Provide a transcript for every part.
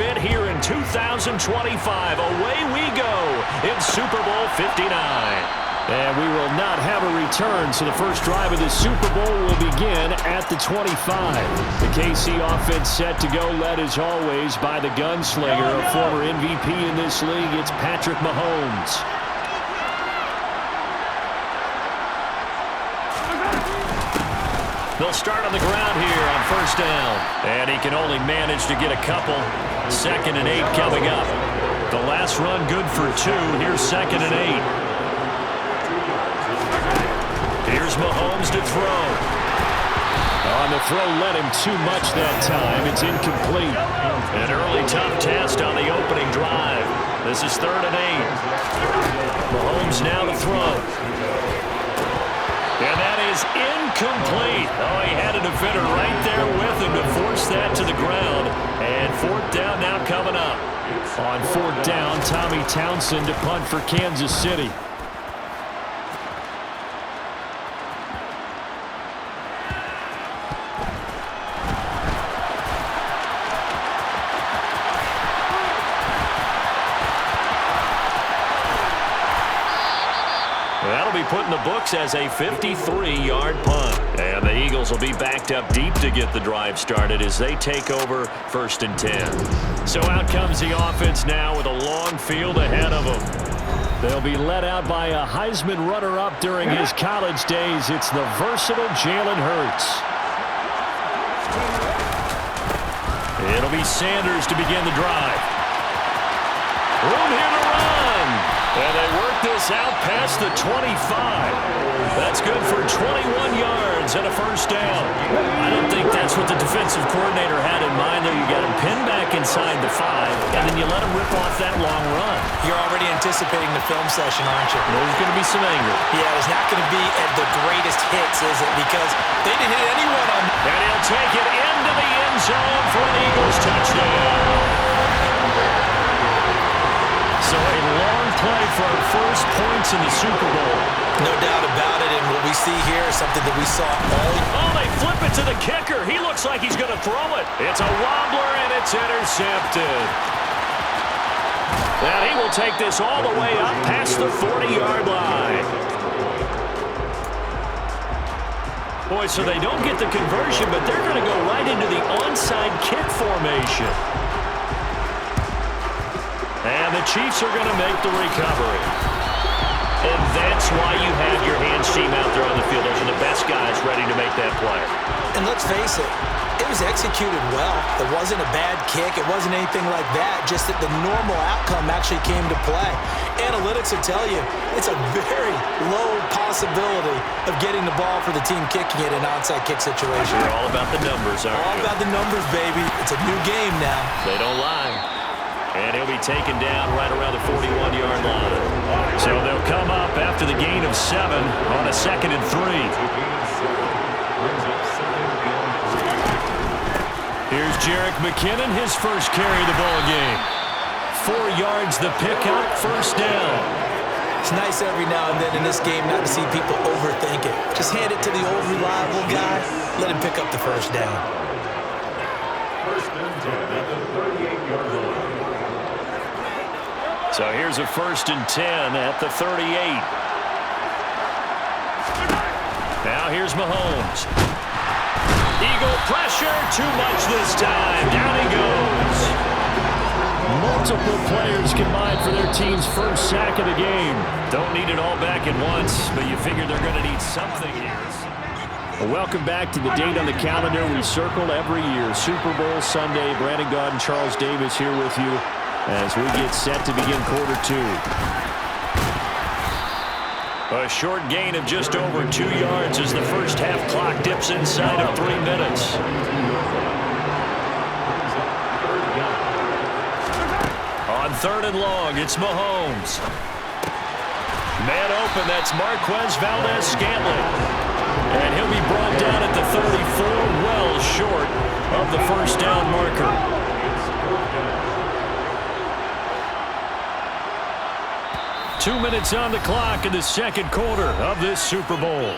event here in 2025. Away we go in Super Bowl 59. And we will not have a return, so the first drive of the Super Bowl will begin at the 25. The KC offense set to go, led as always by the gunslinger, a former MVP in this league. It's Patrick Mahomes. They'll start on the ground here on first down. And he can only manage to get a couple. 2nd and 8 coming up. The last run good for 2. Here's 2nd and 8. Here's Mahomes to throw. On the throw, led him too much that time. It's incomplete. An early tough test on the opening drive. This is 3rd and 8. Mahomes now to throw. And that is incomplete. Oh, he had a defender right there with him to force that to the ground. And 4th down now coming up. On 4th down, Tommy Townsend to punt for Kansas City. That'll be put in the books as a 53-yard punt. And the Eagles will be backed up deep to get the drive started as they take over 1st and 10. So out comes the offense now with a long field ahead of them. They'll be led out by a Heisman runner-up during his college days. It's the versatile Jalen Hurts. It'll be Sanders to begin the drive. Room here to run. And they work this out past the 25. That's good for 21 yards and a first down. I don't think that's what the defensive coordinator had in mind, though. You got him pinned back inside the 5, and then you let him rip off that long run. You're already anticipating the film session, aren't you? There's going to be some anger. Yeah, it's not going to be at the greatest hits, is it? Because they didn't hit anyone on. And he'll take it into the end zone for an Eagles touchdown. So a long play for our first points in the Super Bowl. No doubt about it, and what we see here is something that we saw all. Oh, they flip it to the kicker. He looks like he's going to throw it. It's a wobbler, and it's intercepted. And he will take this all the way up past the 40-yard line. Boy, so they don't get the conversion, but they're going to go right into the onside kick formation. And the Chiefs are going to make the recovery. And that's why you have your hands team out there on the field. Those are the best guys ready to make that play. And let's face it, it was executed well. It wasn't a bad kick. It wasn't anything like that. Just that the normal outcome actually came to play. Analytics will tell you it's a very low possibility of getting the ball for the team kicking it in an onside kick situation. You're all about the numbers, aren't you? All about the numbers, baby. It's a new game now. They don't lie. And he'll be taken down right around the 41-yard line. So they'll come up after the gain of 7 on a 2nd and 3. Here's Jerick McKinnon, his first carry of the ball game. 4 yards the pickup, first down. It's nice every now and then in this game not to see people overthink it. Just hand it to the old reliable guy. Let him pick up the first down. So here's a 1st and 10 at the 38. Now here's Mahomes. Eagle pressure, too much this time. Down he goes. Multiple players combined for their team's first sack of the game. Don't need it all back at once, but you figure they're going to need something here. Welcome back to the date on the calendar we circle every year. Super Bowl Sunday. Brandon Gaudin, Charles Davis here with you as we get set to begin quarter 2. A short gain of just over 2 yards as the first half clock dips inside of 3 minutes. On 3rd and long, it's Mahomes. Man open, that's Marquez Valdez-Scantling. And he'll be brought down at the 34, well short of the first down marker. Two minutes on the clock in the second quarter of this Super Bowl.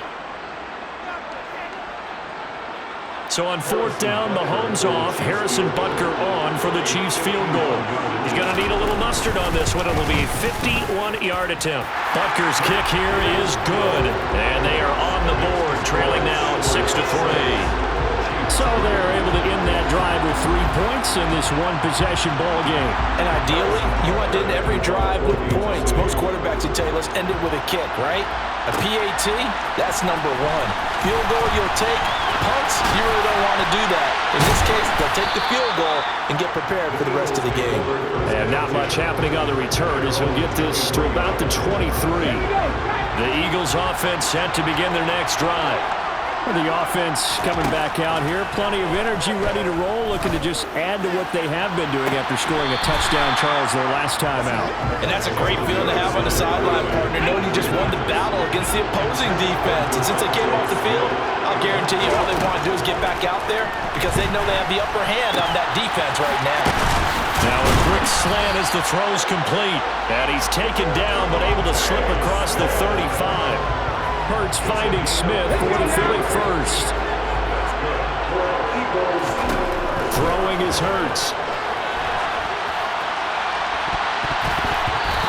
So on 4th down, Mahomes off, Harrison Butker on for the Chiefs field goal. He's going to need a little mustard on this one. It'll be a 51-yard attempt. Butker's kick here is good, and they are on the board, trailing now 6-3. So they're able to end that drive with 3 points in this one-possession ball game. And ideally, you want to end every drive with points. Most quarterbacks would tell you, let's end it with a kick, right? A PAT, that's number 1. Field goal you'll take. Punts, you really don't want to do that. In this case, they'll take the field goal and get prepared for the rest of the game. And not much happening on the return as he'll get this to about the 23. The Eagles offense set to begin their next drive. The offense coming back out here. Plenty of energy, ready to roll, looking to just add to what they have been doing after scoring a touchdown, Charles, their last time out. And that's a great feeling to have on the sideline, partner, knowing you just won the battle against the opposing defense. And since they came off the field, I'll guarantee you all they want to do is get back out there because they know they have the upper hand on that defense right now. Now a quick slant as the throw's complete. And he's taken down but able to slip across the 35. Hurts finding Smith for the Philly first. Throwing is Hurts.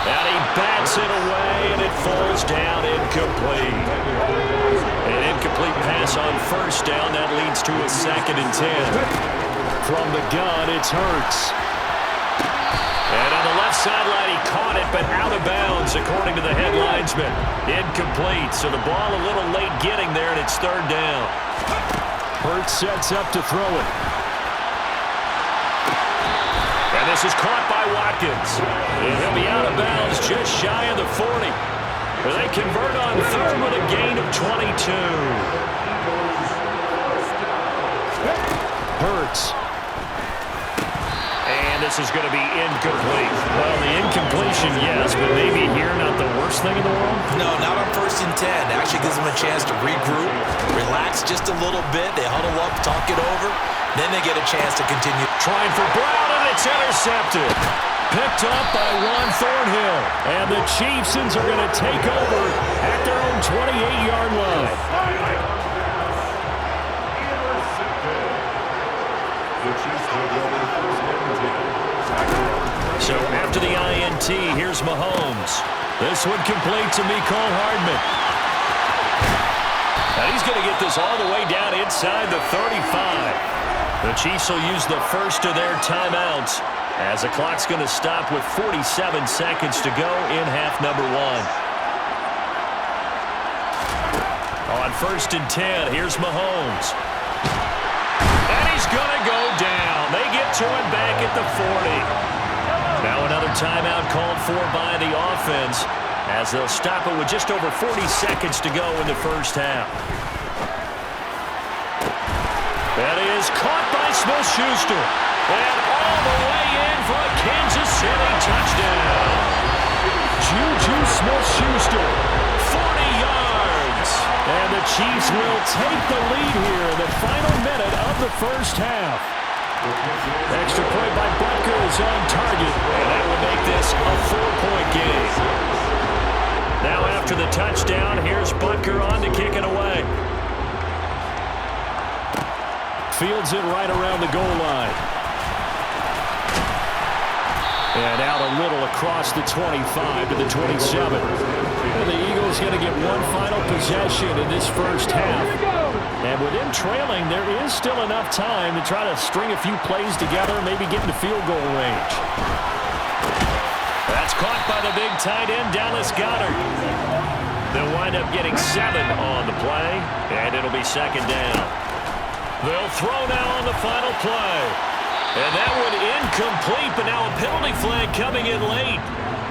And he bats it away, and it falls down incomplete. An incomplete pass on 1st down. That leads to a 2nd and 10. From the gun, it's Hurts. And on the left sideline, he caught it, but out of bounds, according to the head linesman. Incomplete, so the ball a little late getting there, and it's 3rd down. Hurts sets up to throw it. And this is caught by Watkins. And he'll be out of bounds just shy of the 40. They convert on 3rd with a gain of 22. Hurts. This is going to be incomplete. Well, the incompletion, yes, but maybe here not the worst thing in the world? No, not on 1st and 10. Actually gives them a chance to regroup, relax just a little bit. They huddle up, talk it over. Then they get a chance to continue. Trying for Brown, and it's intercepted. Picked up by Juan Thornhill. And the Chiefs are going to take over at their own 28-yard line. So after the INT, here's Mahomes. This one complete to Mecole Hardman. And he's going to get this all the way down inside the 35. The Chiefs will use the first of their timeouts as the clock's going to stop with 47 seconds to go in half number 1. On 1st and 10, here's Mahomes. And he's going to go down. They get to him back at the 40. Now another timeout called for by the offense as they'll stop it with just over 40 seconds to go in the 1st half. That is caught by Smith-Schuster. And all the way in for a Kansas City touchdown. Juju Smith-Schuster, 40 yards. And the Chiefs will take the lead here in the final minute of the 1st half. Extra point by Butker is on target. And that will make this a 4-point game. Now after the touchdown, here's Butker on to kick it away. Fields it right around the goal line. And out a little across the 25 to the 27. And the Eagles going to get one final possession in this 1st half. And with them trailing, there is still enough time to try to string a few plays together, maybe get into field goal range. That's caught by the big tight end, Dallas Goedert. They'll wind up getting 7 on the play, and it'll be 2nd down. They'll throw now on the final play. And that one incomplete, but now a penalty flag coming in late.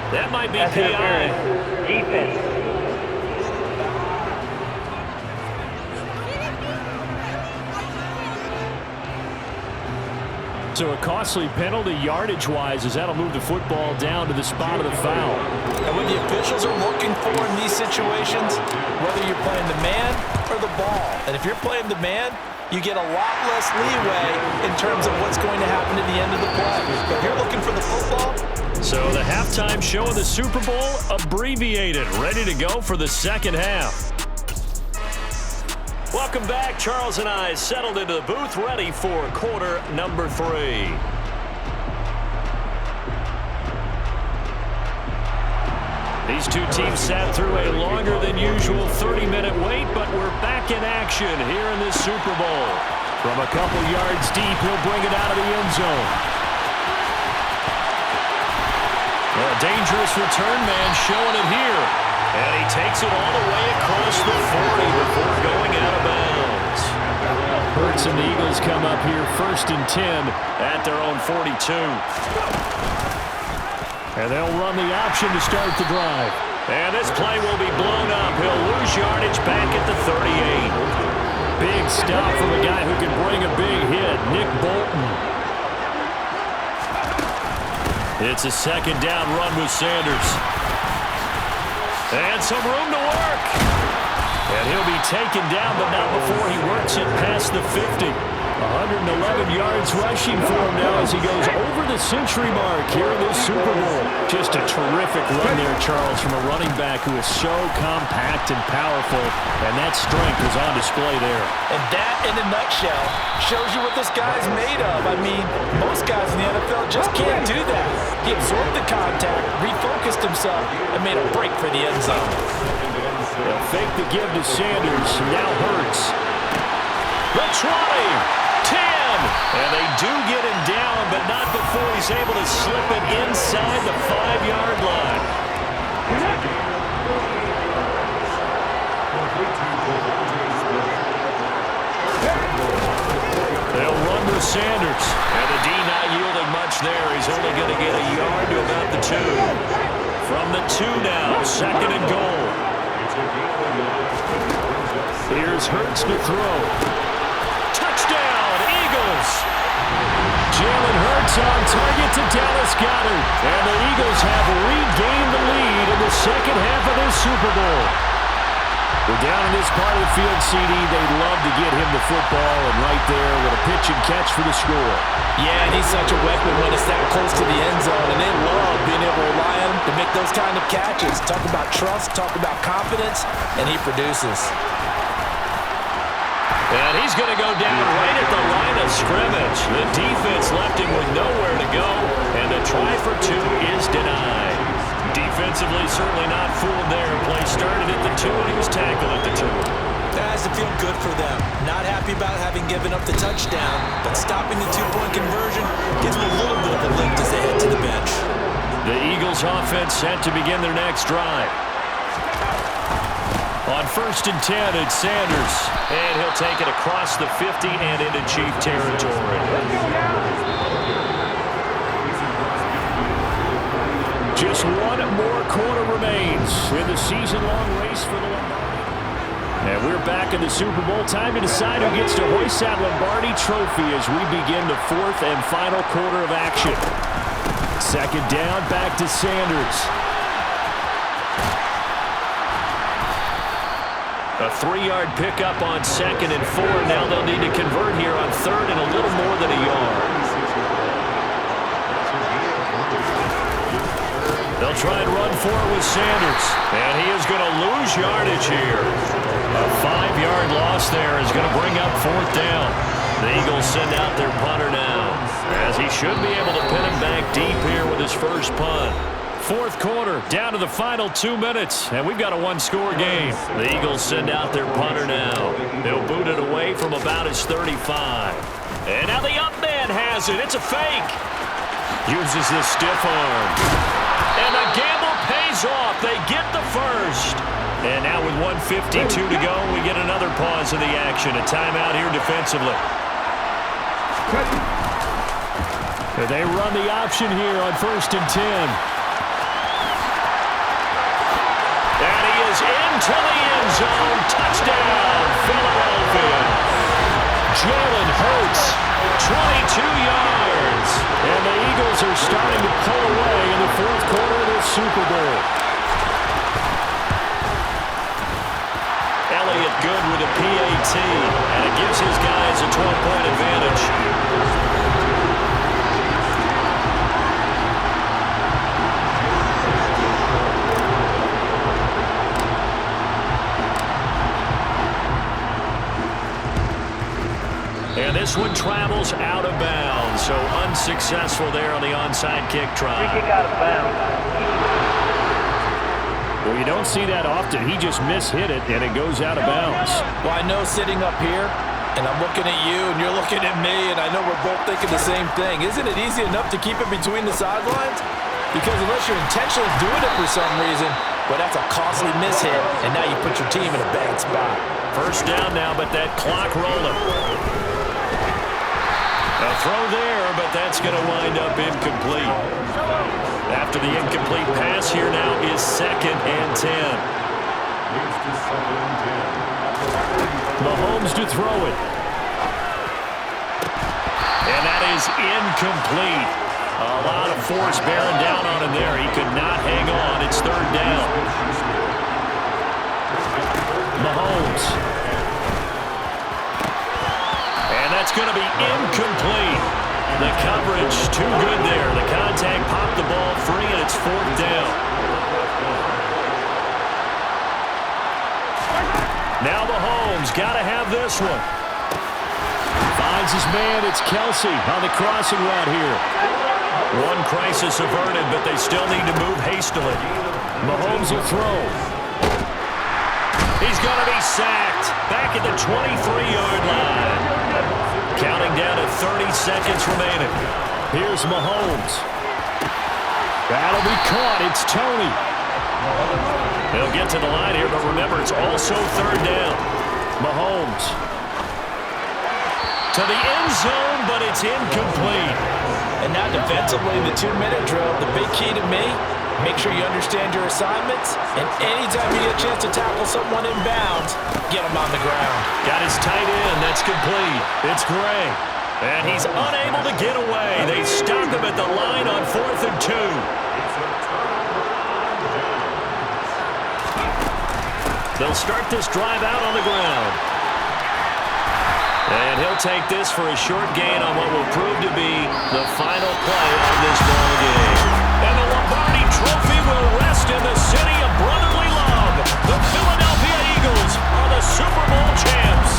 That might be PI. Defense. So a costly penalty yardage-wise as that'll move the football down to the spot of the foul. And what the officials are looking for in these situations, whether you're playing the man or the ball, and if you're playing the man, you get a lot less leeway in terms of what's going to happen at the end of the play. But if you're looking for the football. So the halftime show of the Super Bowl abbreviated, ready to go for the 2nd half. Welcome back. Charles and I settled into the booth, ready for quarter number 3. These two teams sat through a longer than usual 30-minute wait, but we're back in action here in this Super Bowl. From a couple yards deep, he'll bring it out of the end zone. A dangerous return man showing it here. And he takes it all the way across the 40 before going out of bounds. Hurts and the Eagles come up here 1st and 10 at their own 42. And they'll run the option to start the drive. And this play will be blown up. He'll lose yardage back at the 38. Big stop from a guy who can bring a big hit, Nick Bolton. It's a 2nd down run with Sanders. And some room to work. And he'll be taken down, but not before he works it past the 50. 111 yards rushing for him now as he goes over the century mark here in this Super Bowl. Just a terrific run there, Charles, from a running back who is so compact and powerful, and that strength is on display there. And that, in a nutshell, shows you what this guy's made of. I mean, most guys in the NFL just can't do that. He absorbed the contact, refocused himself, and made a break for the end zone. They'll fake the give to Sanders. Now Hurts. The 20. 10, and they do get him down, but not before he's able to slip it inside the 5-yard line. They'll run with Sanders, and the D not yielding much there. He's only going to get a yard to about the 2. From the 2 now, 2nd and goal. Here's Hurts to throw. Touchdown, Eagles! Jalen Hurts on target to Dallas Goedert. And the Eagles have regained the lead in the second half of this Super Bowl. We're down in this part of the field, CD. They'd love to get him the football, and right there with a pitch and catch for the score. Yeah, and he's such a weapon when it's that close to the end zone, and they love being able to rely on him to make those kind of catches. Talk about trust, talk about confidence, and he produces. And he's going to go down right at the line of scrimmage. The defense left him with nowhere to go, and the try for 2 is denied. Defensively, certainly not fooled there. Play started at the 2, and he was tackled at the 2. That has to feel good for them. Not happy about having given up the touchdown, but stopping the 2-point conversion gives them a little bit of a lift as they head to the bench. The Eagles offense set to begin their next drive. On 1st and 10, it's Sanders. And he'll take it across the 50 and into Chief territory. Just one more quarter remains in the season-long race for the Lombardi. And we're back in the Super Bowl. Time to decide who gets to hoist that Lombardi trophy as we begin the 4th and final quarter of action. 2nd down, back to Sanders. A 3-yard pickup on 2nd and 4. Now they'll need to convert here on 3rd and a little more than a yard. They'll try and run for it with Sanders. And he is going to lose yardage here. A 5-yard loss there is going to bring up 4th down. The Eagles send out their punter now, as he should be able to pin him back deep here with his first punt. 4th quarter, down to the final 2 minutes, and we've got a 1-score game. The Eagles send out their punter now. They'll boot it away from about his 35. And now the up man has it. It's a fake. Uses the stiff arm. And the gamble pays off. They get the first. And now with 1:52 to go, we get another pause in the action. A timeout here defensively. And they run the option here on 1st and 10. Into the end zone. Touchdown, Philadelphia. Jalen Hurts, 22 yards. And the Eagles are starting to pull away in the 4th quarter of this Super Bowl. Elliott good with a PAT, and it gives his guys a 12-point advantage. And this one travels out of bounds, so unsuccessful there on the onside kick try. Free kick out of bounds. Well, you don't see that often. He just mishit it, and it goes out of bounds. Well, I know sitting up here, and I'm looking at you, and you're looking at me, and I know we're both thinking the same thing. Isn't it easy enough to keep it between the sidelines? Because unless you're intentionally doing it for some reason, well, that's a costly mishit, and now you put your team in a bad spot. First down now, but that clock rolling. A throw there, but that's going to wind up incomplete. After the incomplete pass, here now is 2nd and 10. Mahomes to throw it. And that is incomplete. A lot of force bearing down on him there. He could not hang on. It's 3rd down. Mahomes. And that's going to be incomplete. The coverage too good there. The contact popped the ball free, and it's 4th down. Now Mahomes got to have this one. Finds his man. It's Kelsey on the crossing route here. One crisis averted, but they still need to move hastily. Mahomes will throw. He's going to be sacked back at the 23-yard line. Counting down to 30 seconds remaining. Here's Mahomes. That'll be caught. It's Tony. They'll get to the line here, but remember, it's also 3rd down. Mahomes. To the end zone, but it's incomplete. And now defensively, the 2-minute drill, the big key to me, make sure you understand your assignments, and anytime you get a chance to tackle someone in bounds, get them on the ground. Got his tight end. That's complete. It's Gray. And he's unable to get away. They stop him at the line on 4th and 2. They'll start this drive out on the ground. And he'll take this for a short gain on what will prove to be the final play of this ball game. And the Lombardi Trophy will rest in the city of brotherly love. The Philadelphia Eagles are the Super Bowl champs.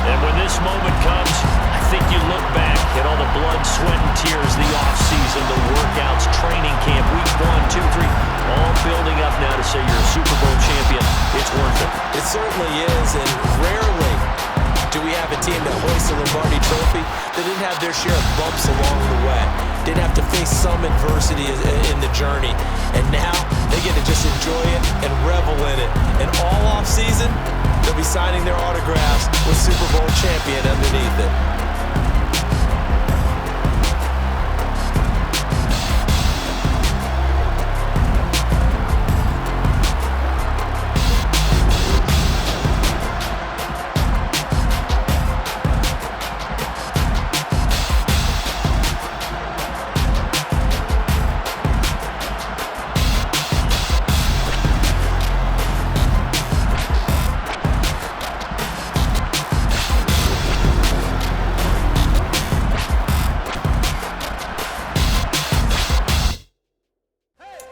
And when this moment comes, I think you look back at all the blood, sweat, and tears, the offseason, the workouts, training camp, week 1, 2, 3, all building up now to say you're a Super Bowl champion. It's worth it. It certainly is, and rarely do we have a team that hoists the Lombardi Trophy that didn't have their share of bumps along the way, didn't have to face some adversity in the journey, and now they get to just enjoy it and revel in it. And all offseason, they'll be signing their autographs with Super Bowl champion underneath it.